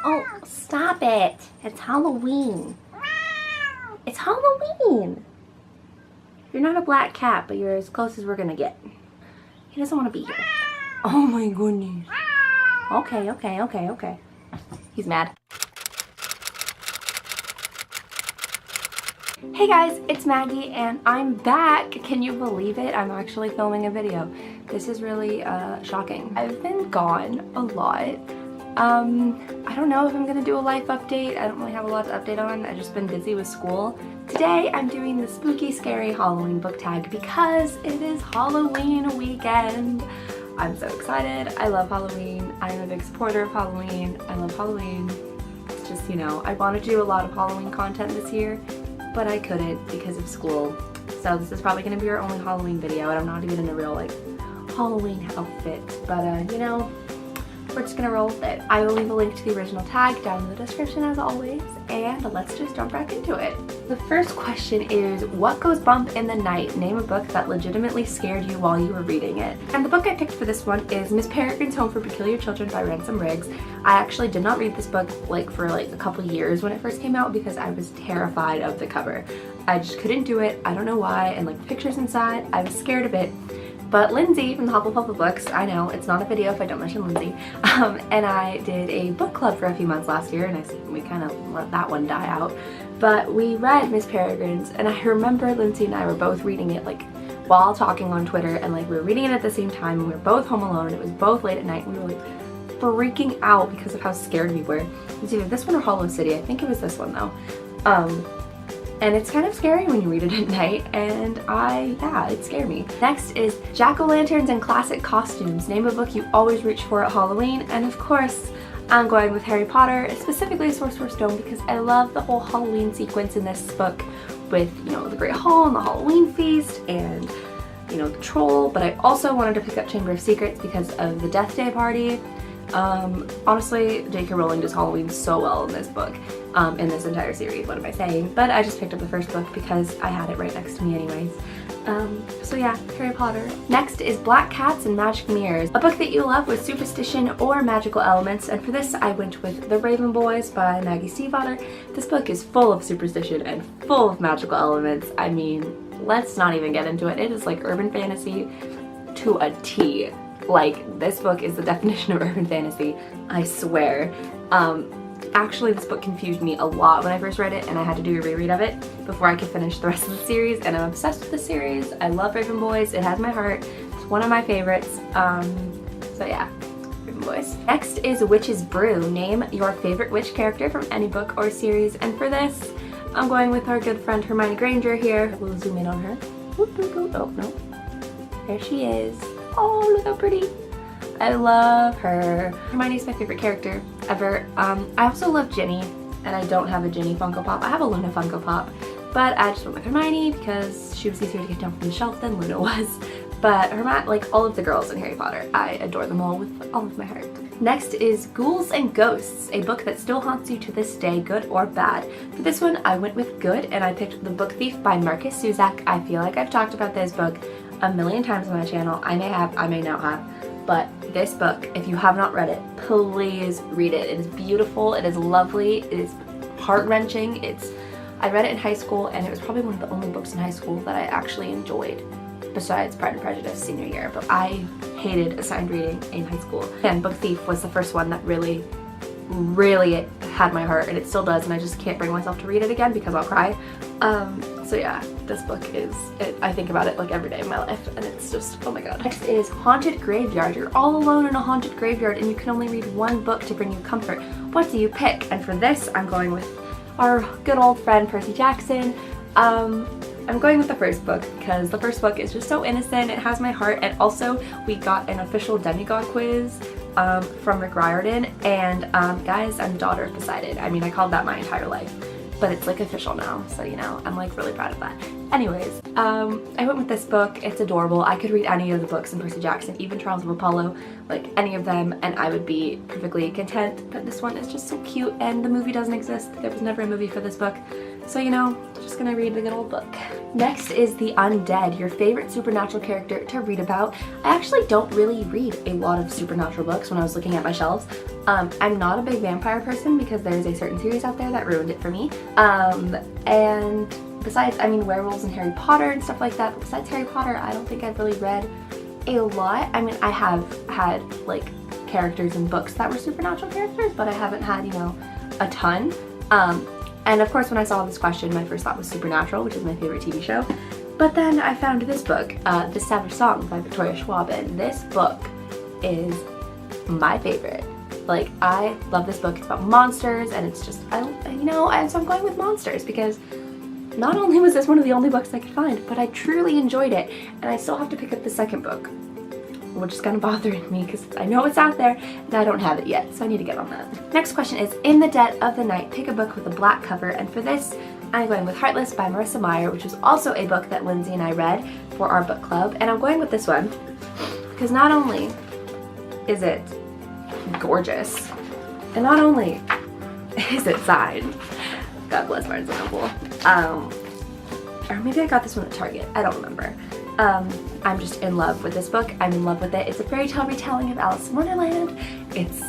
Oh, stop it. It's Halloween. It's Halloween. You're not a black cat, but you're as close as we're gonna get. He doesn't want to be here. Oh my goodness. Okay. He's mad. Hey guys, it's Maggie and I'm back. Can you believe it? I'm actually filming a video. This is really shocking. I've been gone a lot. I don't know if I'm gonna do a life update. I don't really have a lot to update on. I've just been busy with school. Today I'm doing the spooky scary Halloween book tag because it is Halloween weekend. I'm so excited. I love Halloween. I'm a big supporter of Halloween. I love Halloween. It's just, you know, I wanted to do a lot of Halloween content this year, but I couldn't because of school. So this is probably gonna be our only Halloween video, and I'm not even in a real like Halloween outfit, but you know, we're just gonna roll with it. I will leave a link to the original tag down in the description as always, and let's just jump back into it. The first question is, what goes bump in the night? Name a book that legitimately scared you while you were reading it. And the book I picked for this one is Miss Peregrine's Home for Peculiar Children by Ransom Riggs. I actually did not read this book for a couple years when it first came out because I was terrified of the cover. I just couldn't do it. I don't know why, and like the pictures inside, I was scared of it. But Lindsay from the Hufflepufflebooks, I know it's not a video if I don't mention Lindsay, and I did a book club for a few months last year, and we kind of let that one die out. But we read Miss Peregrine's, and I remember Lindsay and I were both reading it like while talking on Twitter, and like we were reading it at the same time, and we were both home alone. It was both late at night, and we were like freaking out because of how scared we were. It was either this one or Hollow City. I think it was this one though. And it's kind of scary when you read it at night, and yeah, it scared me. Next is Jack-o'-lanterns and classic costumes. Name a book you always reach for at Halloween, and of course, I'm going with Harry Potter, specifically Sorcerer's Stone, because I love the whole Halloween sequence in this book with, you know, the Great Hall and the Halloween feast and, you know, the troll, but I also wanted to pick up Chamber of Secrets because of the Death Day party. Honestly, J.K. Rowling does Halloween so well in this book, in this entire series, what am I saying? But I just picked up the first book because I had it right next to me anyways. So yeah, Harry Potter. Next is Black Cats and Magic Mirrors, a book that you love with superstition or magical elements, and for this I went with The Raven Boys by Maggie. This book is full of superstition and full of magical elements. I mean, let's not even get into it. It is like urban fantasy to a T. Like, this book is the definition of urban fantasy, I swear. Actually, this book confused me a lot when I first read it, and I had to do a reread of it before I could finish the rest of the series, and I'm obsessed with the series. I love Raven Boys. It has my heart. It's one of my favorites. So yeah, Raven Boys. Next is Witch's Brew. Name your favorite witch character from any book or series, and for this, I'm going with our good friend Hermione Granger here. We'll zoom in on her. Oh, no. There she is. Oh, look how pretty. I love her. Hermione's my favorite character ever. I also love Ginny, and I don't have a Ginny Funko Pop. I have a Luna Funko Pop, but I just went with Hermione because she was easier to get down from the shelf than Luna was. But Hermione, like all of the girls in Harry Potter, I adore them all with all of my heart. Next is Ghouls and Ghosts, a book that still haunts you to this day, good or bad. For this one, I went with good, and I picked The Book Thief by Marcus Zuzak. I feel like I've talked about this book a million times on my channel. I may have, I may not have, but this book, if you have not read it, please read it. It is beautiful, it is lovely, it is heart-wrenching. I read it in high school, and it was probably one of the only books in high school that I actually enjoyed, besides Pride and Prejudice senior year, but I hated assigned reading in high school. And Book Thief was the first one that really had my heart, and it still does, and I just can't bring myself to read it again because I'll cry. So yeah, this book is, I think about it like every day of my life, and it's just, oh my god. Next is Haunted Graveyard. You're all alone in a haunted graveyard, and you can only read one book to bring you comfort. What do you pick? And for this, I'm going with our good old friend Percy Jackson. I'm going with the first book because the first book is just so innocent, it has my heart, and also we got an official demigod quiz from Rick Riordan, and guys, I'm daughter of Poseidon. I mean, I called that my entire life, but it's like official now, so you know, I'm like really proud of that. Anyways, I went with this book. It's adorable. I could read any of the books in Percy Jackson, even Trials of Apollo, like any of them, and I would be perfectly content, but this one is just so cute, and the movie doesn't exist. There was never a movie for this book, So, you know, just gonna read the good old book. Next is The Undead, your favorite supernatural character to read about. I actually don't really read a lot of supernatural books when I was looking at my shelves. I'm not a big vampire person because there's a certain series out there that ruined it for me. And besides, I mean, werewolves and Harry Potter and stuff like that, but besides Harry Potter, I don't think I've really read a lot. I mean, I have had like characters in books that were supernatural characters, but I haven't had, you know, a ton. And of course, when I saw this question, my first thought was Supernatural, which is my favorite TV show. But then I found this book, The Savage Song by Victoria Schwab, and this book is my favorite. Like, I love this book. It's about monsters, and it's just, so I'm going with monsters because not only was this one of the only books I could find, but I truly enjoyed it. And I still have to pick up the second book, which is kind of bothering me because I know it's out there and I don't have it yet, so I need to get on that. Next question is, in the dead of the night, pick a book with a black cover, and for this, I'm going with Heartless by Marissa Meyer, which was also a book that Lindsay and I read for our book club, and I'm going with this one because not only is it gorgeous, and not only is it signed, God bless Barnes & Noble, or maybe I got this one at Target, I don't remember. I'm just in love with this book. I'm in love with it. It's a fairy tale retelling of Alice in Wonderland. It's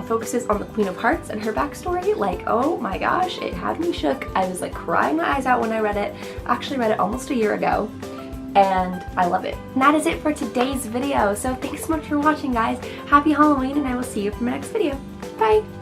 focuses on the Queen of Hearts and her backstory. Like, oh my gosh, it had me shook. I was like crying my eyes out when I read it. I actually read it almost a year ago, and I love it. And that is it for today's video. So thanks so much for watching, guys. Happy Halloween, and I will see you for my next video. Bye!